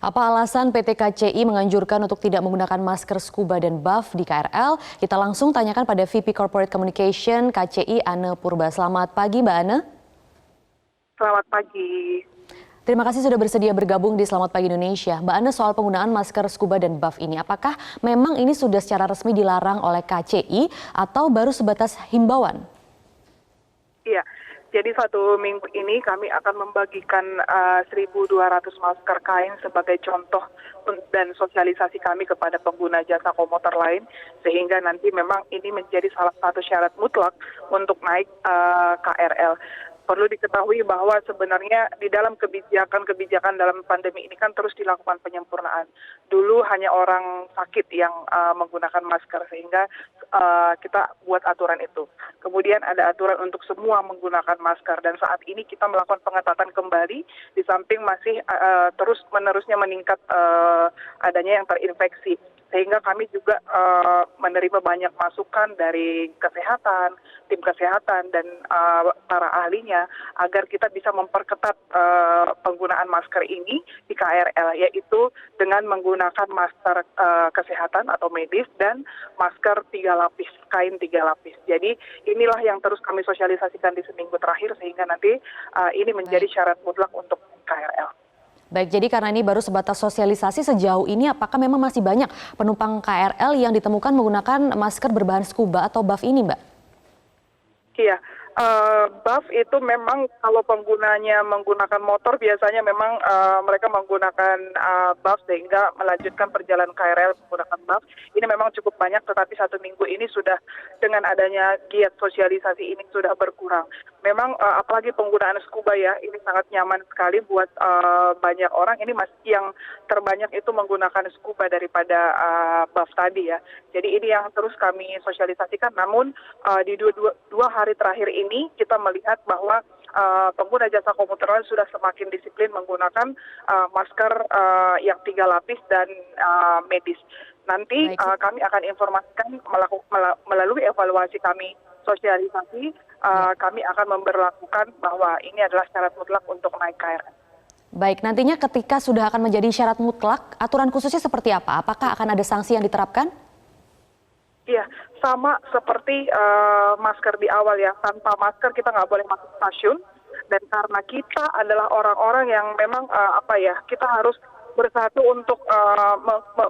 Apa alasan PT KCI menganjurkan untuk tidak menggunakan masker scuba dan buff di KRL? Kita langsung tanyakan pada VP Corporate Communication KCI Anne Purba. Selamat pagi Mbak Anne. Selamat pagi. Terima kasih sudah bersedia bergabung di Selamat Pagi Indonesia. Mbak Anne, soal penggunaan masker scuba dan buff ini, apakah memang ini sudah secara resmi dilarang oleh KCI atau baru sebatas himbauan? Iya, jadi 1 minggu ini kami akan membagikan 1.200 masker kain sebagai contoh dan sosialisasi kami kepada pengguna jasa komuter lain, sehingga nanti memang ini menjadi salah satu syarat mutlak untuk naik KRL. Perlu diketahui bahwa sebenarnya di dalam kebijakan dalam pandemi ini kan terus dilakukan penyempurnaan. Dulu hanya orang sakit yang menggunakan masker, sehingga kita buat aturan itu. Kemudian ada aturan untuk semua menggunakan masker, dan saat ini kita melakukan pengetatan kembali di samping masih terus-menerusnya meningkat adanya yang terinfeksi. Sehingga kami juga menerima banyak masukan dari kesehatan, tim kesehatan, dan para ahlinya agar kita bisa memperketat penggunaan masker ini di KRL, yaitu dengan menggunakan masker kesehatan atau medis dan masker 3 lapis, kain 3 lapis. Jadi inilah yang terus kami sosialisasikan di seminggu terakhir, sehingga nanti ini menjadi syarat mutlak untuk KRL. Baik, jadi karena ini baru sebatas sosialisasi, sejauh ini apakah memang masih banyak penumpang KRL yang ditemukan menggunakan masker berbahan scuba atau buff ini, Mbak? Iya, buff itu memang kalau penggunanya menggunakan motor biasanya memang mereka menggunakan buff sehingga melanjutkan perjalanan KRL menggunakan buff. Ini memang cukup banyak, tetapi 1 minggu ini sudah dengan adanya giat sosialisasi ini sudah berkurang. Memang apalagi penggunaan scuba ya, ini sangat nyaman sekali buat banyak orang. Ini masih yang terbanyak itu menggunakan scuba daripada buff tadi ya. Jadi ini yang terus kami sosialisasikan. Namun di dua hari terakhir ini kita melihat bahwa pengguna jasa komuter lain sudah semakin disiplin menggunakan masker yang 3 lapis dan medis. Nanti kami akan informasikan melalui evaluasi kami sosialisasi, kami akan memberlakukan bahwa ini adalah syarat mutlak untuk naik KRL. Baik, nantinya ketika sudah akan menjadi syarat mutlak, aturan khususnya seperti apa? Apakah akan ada sanksi yang diterapkan? Iya, sama seperti masker di awal ya. Tanpa masker kita nggak boleh masuk stasiun. Dan karena kita adalah orang-orang yang memang kita harus bersatu untuk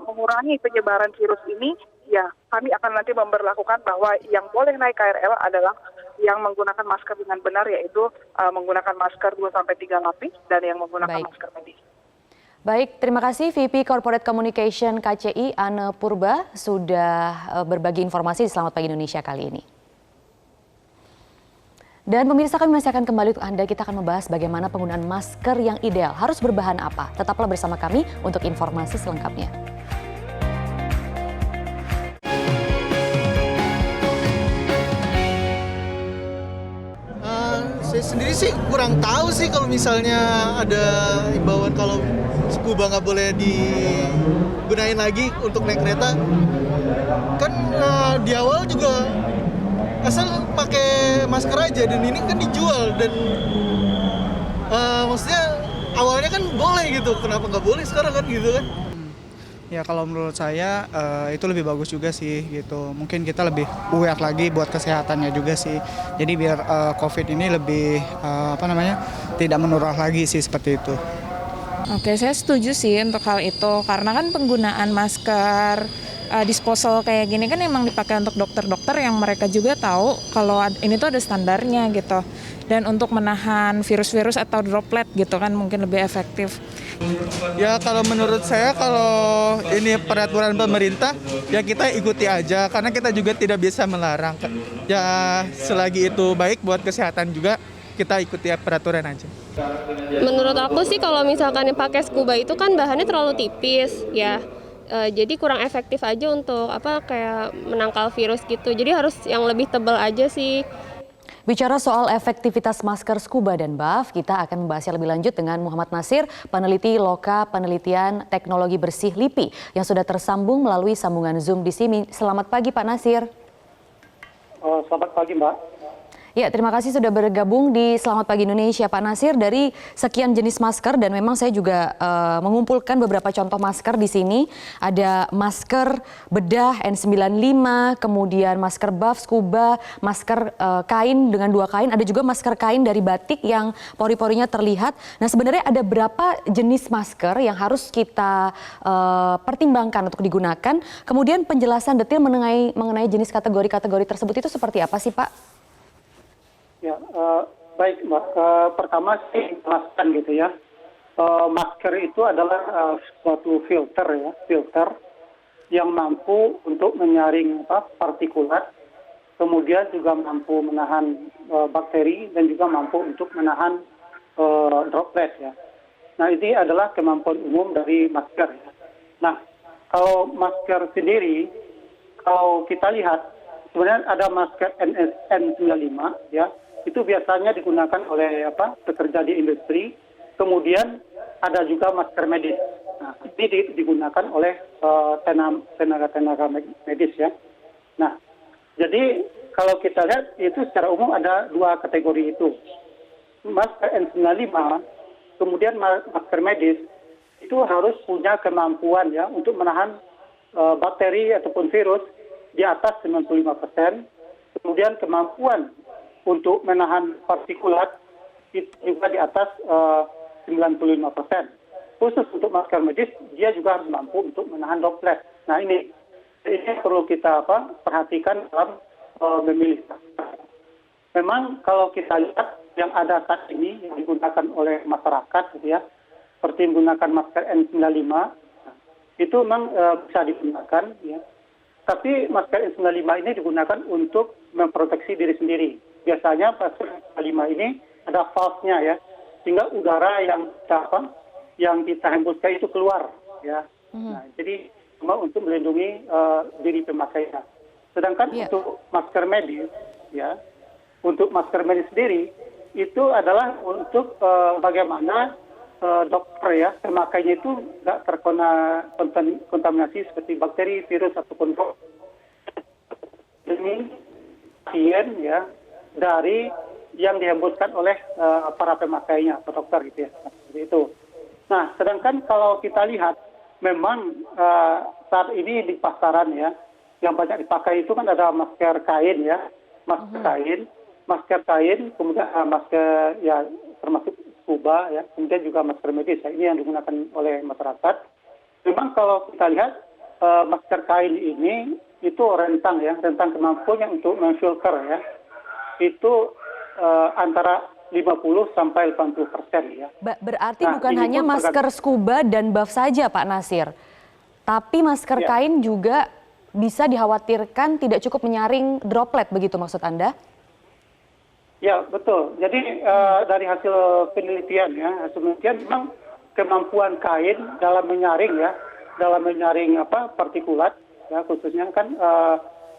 mengurangi penyebaran virus ini. Ya, kami akan nanti memberlakukan bahwa yang boleh naik KRL adalah yang menggunakan masker dengan benar, yaitu menggunakan masker 2-3 lapis dan yang menggunakan masker medis. Baik, terima kasih VP Corporate Communication KCI Anne Purba sudah berbagi informasi di Selamat Pagi Indonesia kali ini. Dan pemirsa, kami masih akan kembali untuk Anda. Kita akan membahas bagaimana penggunaan masker yang ideal, harus berbahan apa. Tetaplah bersama kami untuk informasi selengkapnya. Saya sendiri sih kurang tahu sih kalau misalnya ada himbauan kalau scuba nggak boleh digunain lagi untuk naik kereta. Kan di awal juga asal pakai masker aja, dan ini kan dijual, dan maksudnya awalnya kan boleh gitu, kenapa nggak boleh sekarang kan gitu kan? Ya kalau menurut saya itu lebih bagus juga sih gitu. Mungkin kita lebih aware lagi buat kesehatannya juga sih. Jadi biar COVID ini lebih tidak menular lagi sih seperti itu. Oke, saya setuju sih untuk hal itu, karena kan penggunaan masker disposal kayak gini kan emang dipakai untuk dokter-dokter yang mereka juga tahu kalau ini tuh ada standarnya gitu. Dan untuk menahan virus-virus atau droplet gitu kan mungkin lebih efektif. Ya kalau menurut saya, kalau ini peraturan pemerintah ya kita ikuti aja, karena kita juga tidak bisa melarang. Ya selagi itu baik buat kesehatan juga, kita ikuti peraturan aja. Menurut aku sih kalau misalkan pakai scuba itu kan bahannya terlalu tipis ya. Jadi kurang efektif aja untuk kayak menangkal virus gitu. Jadi harus yang lebih tebal aja sih. Bicara soal efektivitas masker scuba dan buff, kita akan membahasnya lebih lanjut dengan Muhammad Nasir, peneliti Loka Penelitian Teknologi Bersih LIPI, yang sudah tersambung melalui sambungan Zoom di sini. Selamat pagi Pak Nasir. Selamat pagi Mbak. Ya, terima kasih sudah bergabung di Selamat Pagi Indonesia, Pak Nasir. Dari sekian jenis masker, dan memang saya juga mengumpulkan beberapa contoh masker di sini. Ada masker bedah N95, kemudian masker buff, scuba, masker kain dengan 2 kain. Ada juga masker kain dari batik yang pori-porinya terlihat. Nah, sebenarnya ada berapa jenis masker yang harus kita pertimbangkan untuk digunakan? Kemudian penjelasan detail mengenai jenis kategori-kategori tersebut itu seperti apa sih, Pak? Ya, baik Mbak. Pertama sih jelaskan gitu ya. Masker itu adalah suatu filter yang mampu untuk menyaring partikulat, kemudian juga mampu menahan bakteri dan juga mampu untuk menahan droplet ya. Nah, ini adalah kemampuan umum dari masker ya. Nah, kalau masker sendiri, kalau kita lihat sebenarnya ada masker N95 ya. Itu biasanya digunakan oleh pekerja di industri. Kemudian ada juga masker medis. Nah, ini digunakan oleh tenaga-tenaga medis ya. Nah, jadi kalau kita lihat itu secara umum ada 2 kategori itu. Masker N95, kemudian masker medis itu harus punya kemampuan ya untuk menahan bakteri ataupun virus di atas 95%. Kemudian kemampuan untuk menahan partikulat itu juga di atas 95%. Khusus untuk masker medis, dia juga harus mampu untuk menahan droplet. Nah, ini perlu kita perhatikan dalam memilih. Memang kalau kita lihat yang ada saat ini yang digunakan oleh masyarakat gitu ya, seperti menggunakan masker N95, itu memang bisa digunakan ya. Tapi masker N95 ini digunakan untuk memproteksi diri sendiri. Biasanya masker N95 ini ada valve-nya ya, sehingga udara yang kita hembuskan itu keluar ya. Nah, jadi cuma untuk melindungi diri pemakainya. Sedangkan untuk masker medis ya, untuk masker medis sendiri itu adalah untuk bagaimana dokter ya pemakainya itu nggak terkena kontaminasi seperti bakteri, virus ataupun demi pasien ya dari yang dihembuskan oleh para pemakainya atau dokter gitu ya, seperti itu. Nah, sedangkan kalau kita lihat memang saat ini di pasaran ya yang banyak dipakai itu kan ada masker kain ya, masker kain, kemudian masker ya termasuk scuba ya, kemudian juga masker medis ya, ini yang digunakan oleh masyarakat. Memang kalau kita lihat masker kain ini itu rentang kemampuannya untuk memfilter ya, itu antara 50 sampai 80% ya. Berarti bukan hanya masker scuba dan buff saja, Pak Nasir, tapi masker kain juga bisa dikhawatirkan tidak cukup menyaring droplet, begitu maksud Anda? Ya, betul. Jadi dari hasil penelitian memang kemampuan kain dalam menyaring partikulat ya, khususnya kan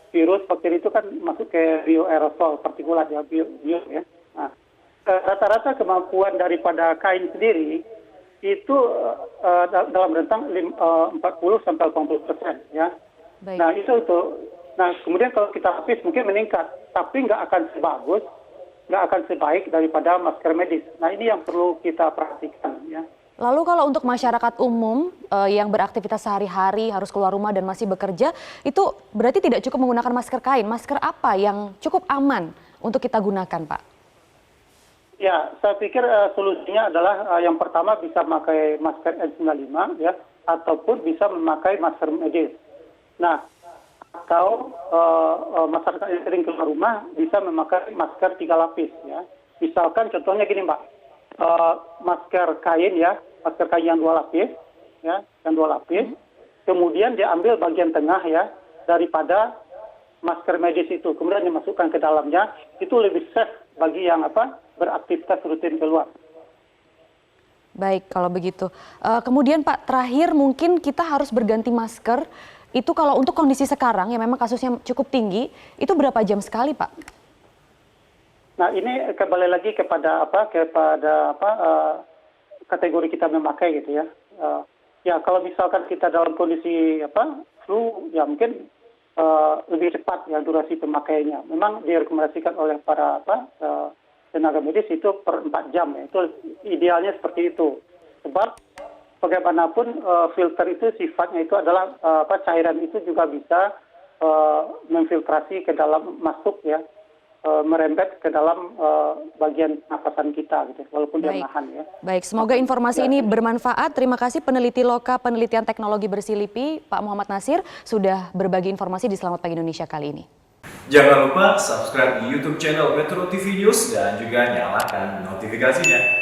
virus, bakteri itu kan masuk ke bioaerosol partikulat ya, bio ya. Nah, rata-rata kemampuan daripada kain sendiri itu dalam rentang 40 sampai 80% ya. Baik. Nah, itu kemudian kalau kita lapis mungkin meningkat, tapi nggak akan sebaik daripada masker medis. Nah, ini yang perlu kita perhatikan ya. Lalu kalau untuk masyarakat umum yang beraktivitas sehari-hari harus keluar rumah dan masih bekerja, itu berarti tidak cukup menggunakan masker kain. Masker apa yang cukup aman untuk kita gunakan, Pak? Ya, saya pikir solusinya adalah yang pertama bisa memakai masker N95 ya, ataupun bisa memakai masker medis. Nah, atau masyarakat yang sering keluar rumah bisa memakai masker 3 lapis ya. Misalkan contohnya gini Mbak, masker kain ya, masker kain yang 2 lapis ya, kemudian diambil bagian tengah ya daripada masker medis itu, kemudian dimasukkan ke dalamnya, itu lebih safe bagi yang beraktivitas rutin keluar. Baik, kalau begitu. Kemudian Pak, terakhir mungkin kita harus berganti masker. Itu kalau untuk kondisi sekarang yang memang kasusnya cukup tinggi, itu berapa jam sekali, Pak? Nah, ini kembali lagi kepada kategori kita memakai gitu ya. Ya, kalau misalkan kita dalam kondisi flu, ya mungkin lebih cepat ya durasi pemakaiannya. Memang direkomendasikan oleh para tenaga medis itu per 4 jam ya. Itu idealnya seperti itu. Sebab bagaimanapun filter itu sifatnya itu adalah cairan itu juga bisa memfiltrasi ke dalam masuk ya, merembet ke dalam bagian napasan kita gitu, walaupun dia nahan ya. Baik, semoga informasi ini bermanfaat. Terima kasih peneliti Loka Penelitian Teknologi Bersih LIPI, Pak Muhammad Nasir, sudah berbagi informasi di Selamat Pagi Indonesia kali ini. Jangan lupa subscribe di YouTube channel Metro TV News dan juga nyalakan notifikasinya.